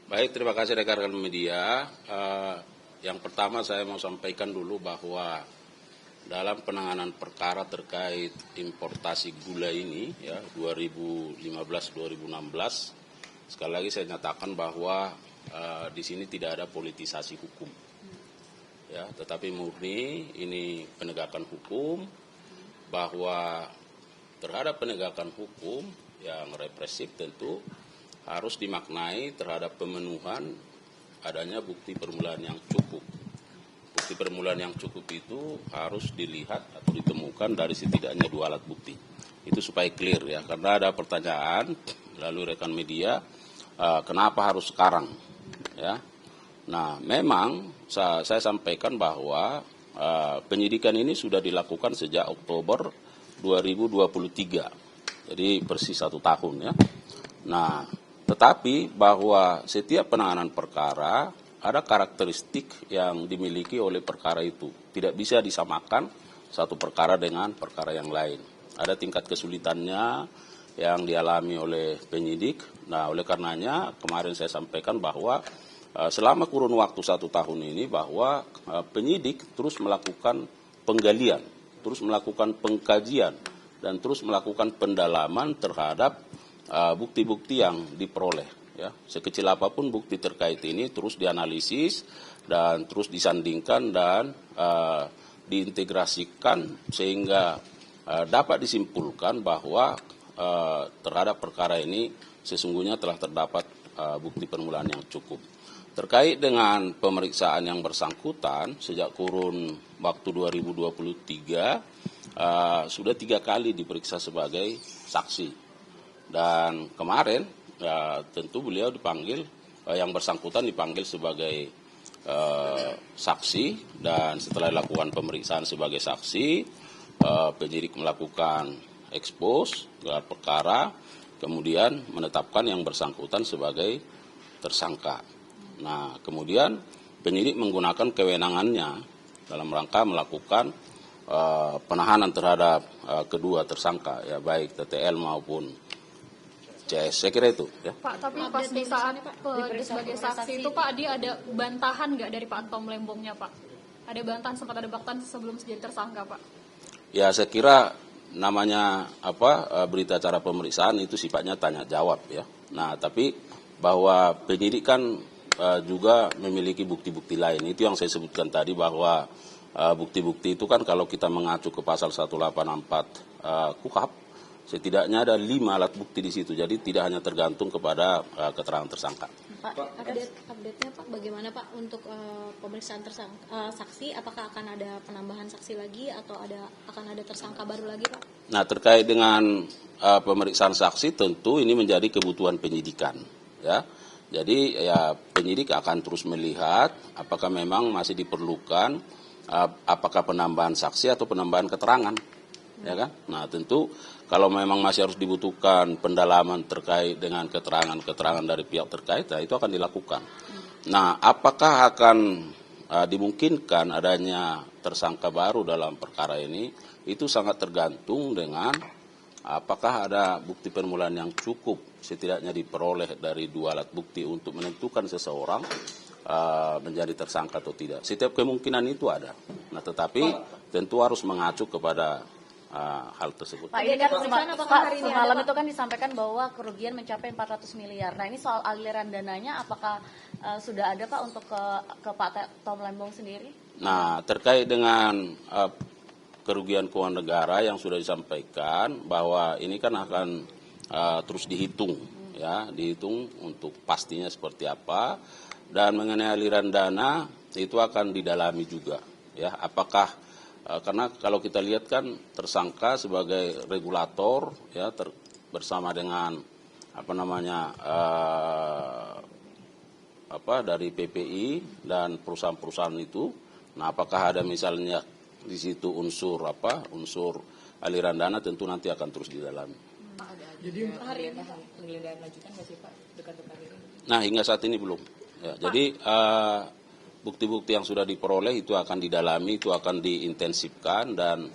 Baik, terima kasih rekan-rekan media. Yang pertama saya mau sampaikan dulu bahwa dalam penanganan perkara terkait importasi gula ini ya 2015-2016, sekali lagi saya nyatakan bahwa di sini tidak ada politisasi hukum. Ya, tetapi murni ini penegakan hukum, bahwa terhadap penegakan hukum yang represif tentu harus dimaknai terhadap pemenuhan adanya bukti permulaan yang cukup. Bukti permulaan yang cukup itu harus dilihat atau ditemukan dari setidaknya 2 alat bukti. Itu supaya clear ya, karena ada pertanyaan lalu rekan media, kenapa harus sekarang? Ya, nah memang saya sampaikan bahwa penyidikan ini sudah dilakukan sejak Oktober 2023, jadi persis 1 tahun ya. Nah, tetapi bahwa setiap penanganan perkara ada karakteristik yang dimiliki oleh perkara itu. Tidak bisa disamakan satu perkara dengan perkara yang lain. Ada tingkat kesulitannya yang dialami oleh penyidik. Nah, oleh karenanya kemarin saya sampaikan bahwa selama kurun waktu 1 tahun ini bahwa penyidik terus melakukan penggalian, terus melakukan pengkajian, dan terus melakukan pendalaman terhadap bukti-bukti yang diperoleh. Ya, sekecil apapun bukti terkait ini terus dianalisis dan terus disandingkan dan diintegrasikan sehingga dapat disimpulkan bahwa terhadap perkara ini sesungguhnya telah terdapat bukti permulaan yang cukup. Terkait dengan pemeriksaan yang bersangkutan sejak kurun waktu 2023 sudah 3 kali diperiksa sebagai saksi. Dan kemarin tentu beliau dipanggil, yang bersangkutan dipanggil sebagai saksi, dan setelah dilakukan pemeriksaan sebagai saksi, penyidik melakukan ekspos gelar perkara, kemudian menetapkan yang bersangkutan sebagai tersangka. Nah, kemudian penyidik menggunakan kewenangannya dalam rangka melakukan penahanan terhadap kedua tersangka, ya baik TTL maupun CS, saya kira itu ya. Pak, tapi pas di saat sebagai saksi itu Pak, dia ada bantahan nggak dari Pak Tom Lembongnya Pak? Ada bantahan, sempat ada bantahan sebelum jadi tersangka Pak? Ya, saya kira namanya berita acara pemeriksaan itu sifatnya tanya jawab ya. Nah, tapi bahwa penyidik kan juga memiliki bukti-bukti lain. Itu yang saya sebutkan tadi bahwa bukti-bukti itu kan kalau kita mengacu ke pasal 184 KUHP, setidaknya ada 5 alat bukti di situ, jadi tidak hanya tergantung kepada keterangan tersangka. Pak, update-nya Pak, bagaimana Pak untuk pemeriksaan saksi? Apakah akan ada penambahan saksi lagi atau akan ada tersangka baru lagi Pak? Nah, terkait dengan pemeriksaan saksi tentu ini menjadi kebutuhan penyidikan, ya. Jadi ya penyidik akan terus melihat apakah memang masih diperlukan apakah penambahan saksi atau penambahan keterangan. Ya kan? Nah, tentu kalau memang masih harus dibutuhkan pendalaman terkait dengan keterangan-keterangan dari pihak terkait, itu akan dilakukan. Nah, apakah akan dimungkinkan adanya tersangka baru dalam perkara ini? Itu sangat tergantung dengan apakah ada bukti permulaan yang cukup setidaknya diperoleh dari 2 alat bukti untuk menentukan seseorang menjadi tersangka atau tidak. Setiap kemungkinan itu ada. Nah, tetapi tentu harus mengacu kepada hal tersebut. Pak, ini kan semalam itu kan disampaikan bahwa kerugian mencapai 400 miliar. Nah, ini soal aliran dananya apakah sudah ada Pak untuk ke Pak Tom Lembong sendiri? Nah, terkait dengan kerugian keuangan negara yang sudah disampaikan bahwa ini kan akan terus dihitung ya, dihitung untuk pastinya seperti apa, dan mengenai aliran dana itu akan didalami juga ya, apakah karena kalau kita lihat kan tersangka sebagai regulator ya bersama dengan dari PPI dan perusahaan-perusahaan itu. Nah, apakah ada misalnya di situ unsur aliran dana, tentu nanti akan terus didalami. Jadi hari ini penggeledahan lanjutan nggak sih Pak dekat-dekat ini? Nah, hingga saat ini belum. Ya, jadi bukti-bukti yang sudah diperoleh itu akan didalami, itu akan diintensifkan, dan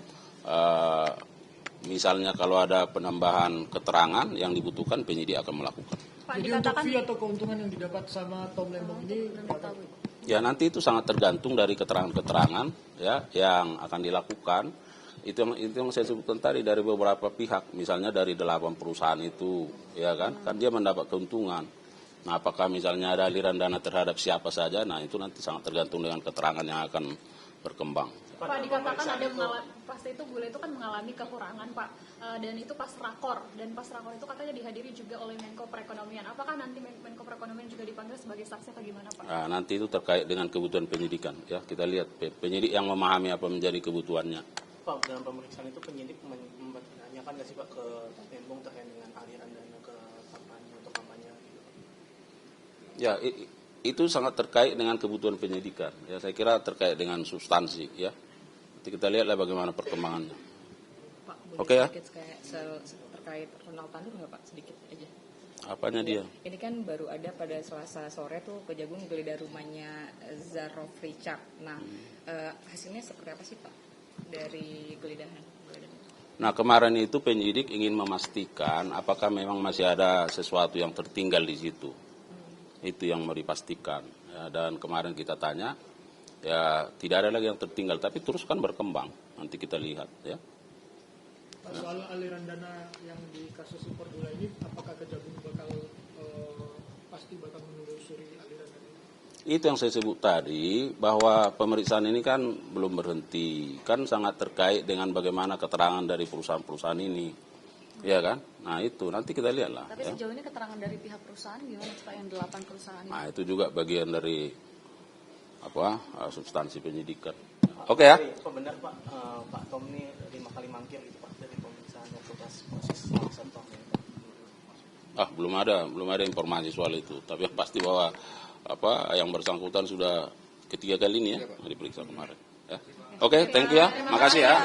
misalnya kalau ada penambahan keterangan yang dibutuhkan, penyidik akan melakukan. Pak, Jadi untuk dikatakan fee atau keuntungan yang didapat sama Tom Lembong ini berapa? Ya nanti itu sangat tergantung dari keterangan-keterangan ya yang akan dilakukan. Itu yang saya sebutkan tadi dari beberapa pihak, misalnya dari 8 perusahaan itu, ya kan dia mendapat keuntungan. Nah, apakah misalnya ada aliran dana terhadap siapa saja? Nah, itu nanti sangat tergantung dengan keterangan yang akan berkembang. Pak, dikatakan ada pasti itu Bule itu kan mengalami kekurangan Pak, dan itu pas rakor, dan pas rakor itu katanya dihadiri juga oleh Menko Perekonomian. Apakah nanti Menko Perekonomian juga dipanggil sebagai saksi atau gimana Pak? Nah, nanti itu terkait dengan kebutuhan penyidikan, ya kita lihat penyidik yang memahami apa menjadi kebutuhannya. Pak, dalam pemeriksaan itu penyidik menanyakan nggak sih Pak ke Lembong terkait dengan aliran dana ke kampanye untuk kampanye gitu? Ya itu sangat terkait dengan kebutuhan penyidikan. Ya saya kira terkait dengan substansi, ya. Nanti kita lihatlah bagaimana perkembangannya. Pak, boleh Oke, ya. sedikit kayak terkait Ronald Tanur nggak Pak? Sedikit aja. Apanya dia? Ini kan baru ada pada Selasa sore tuh Kejagung geledah rumahnya Zarof Richard. Nah, hasilnya seperti apa sih Pak dari geledahan? Nah kemarin itu penyidik ingin memastikan apakah memang masih ada sesuatu yang tertinggal di situ. Itu yang mau dipastikan. Ya, dan kemarin kita tanya, ya tidak ada lagi yang tertinggal, tapi terus kan berkembang. Nanti kita lihat, ya. Pak, soal aliran dana yang di kasus impor gula ini, apakah Kejagung pasti bakal menelusuri aliran dana ini? Itu yang saya sebut tadi, bahwa pemeriksaan ini kan belum berhenti. Kan sangat terkait dengan bagaimana keterangan dari perusahaan-perusahaan ini. Ya kan? Nah itu, nanti kita lihatlah. Tapi Ya. sejauh ini keterangan dari pihak perusahaan gimana Pak yang 8 perusahaan ini? Nah itu juga bagian dari substansi penyidikan. Oke ya? Apa benar Pak, Pak Tom ini 5 kali mangkir gitu Pak dari pemeriksaan waktu proses pengawasan Tom ini? Belum ada informasi soal itu. Tapi yang pasti bahwa yang bersangkutan sudah ketiga kali ini ya diperiksa kemarin. Ya. Oke, thank you ya. Makasih ya.